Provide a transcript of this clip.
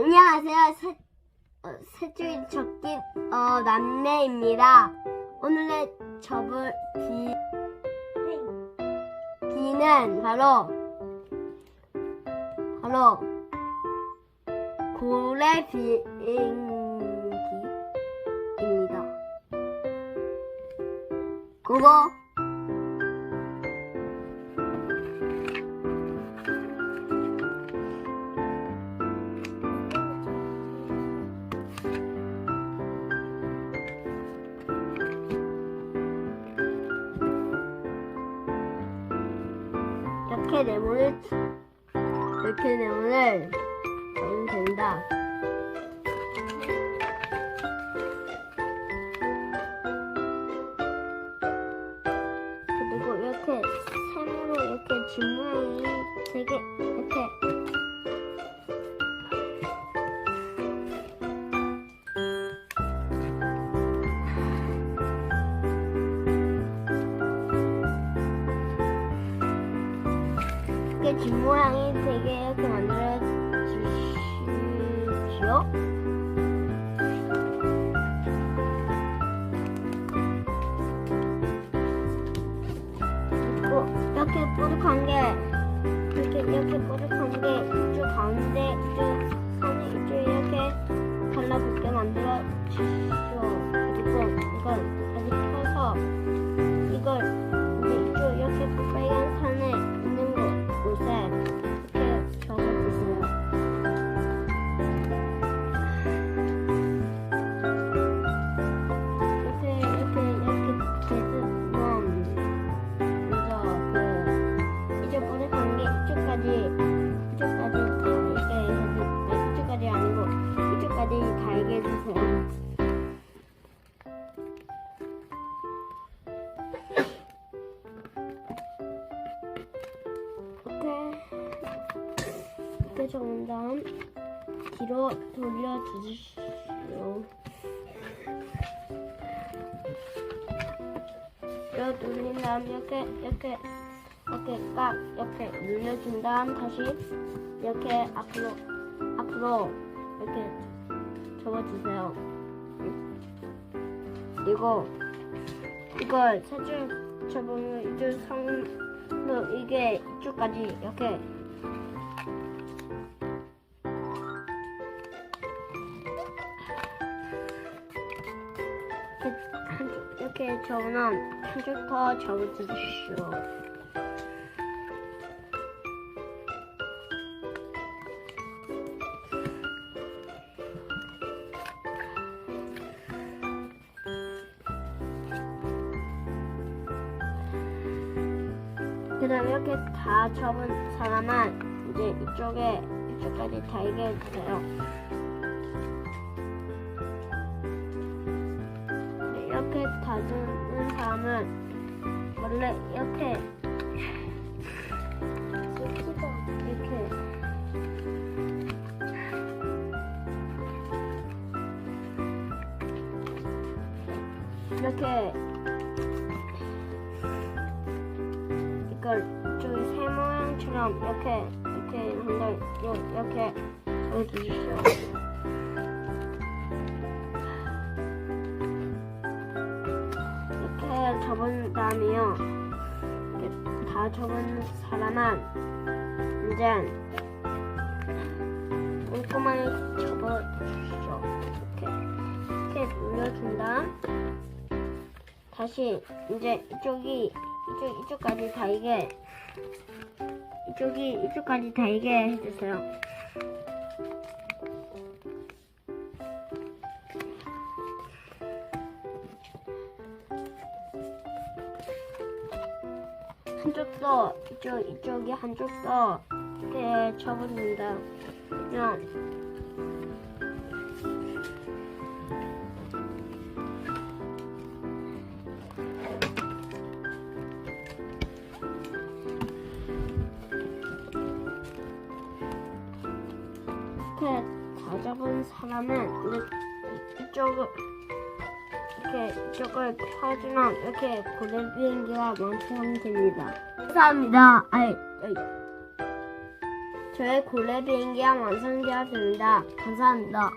안녕하세요. 셋줄 적기 남매입니다. 오늘의 접을 비는 바로 고래 비행기입니다. 그거 이렇게 네모를 넣으면 된다. 그리고 이렇게 세모로 이렇게 집 모양이 되게 이렇게 집 모양이 되게 이렇게 만들어 주십시오. 그리고 이렇게 뽀득한 게 이렇게 뽀득한 게 이쪽 가운데 이쪽 선이 이쪽 이렇게 달라붙게 만들어 주십시오. 그리고 이걸 다시 펴서 이걸 이제 이쪽 이렇게 빨간 선에 있는 곳에 이렇게 적어주세요. 이렇게 되면 먼저 이쪽 뽀득한 게 이쪽까지 아니고 이쪽까지 달게 해주세요. 이렇게 적은 다음 뒤로 돌려주십시오. 뒤로 돌린 다음 이렇게 눌려준 다음 다시 이렇게 앞으로 이렇게 접어주세요. 그리고 이걸 세 줄 접으면 이쪽 선으로 이게 이쪽까지 이렇게 이렇게 접으면 한쪽 더 접어주십시오. 그 다음에 이렇게 다 접은 사람은 이제 이쪽까지 달게 해주세요. 이렇게 다듬은 사람은 원래 이렇게 이걸 이쪽에 새 모양처럼 이렇게 접어주십시오. 이렇게 접은 다음에요. 이렇게 다 접은 사람은 이제 꼼꼼하게 접어주십시오. 이렇게 눌러준 다음 다시 이제 이쪽까지 달게 해주세요. 한쪽도 이쪽이 한쪽도 이렇게 접어줍니다. 그냥 이렇게 다 접은 사람은 이쪽을 펴주면 이렇게 고래 비행기가 완성됩니다. 감사합니다. 저의 고래 비행기가 완성되었습니다. 감사합니다.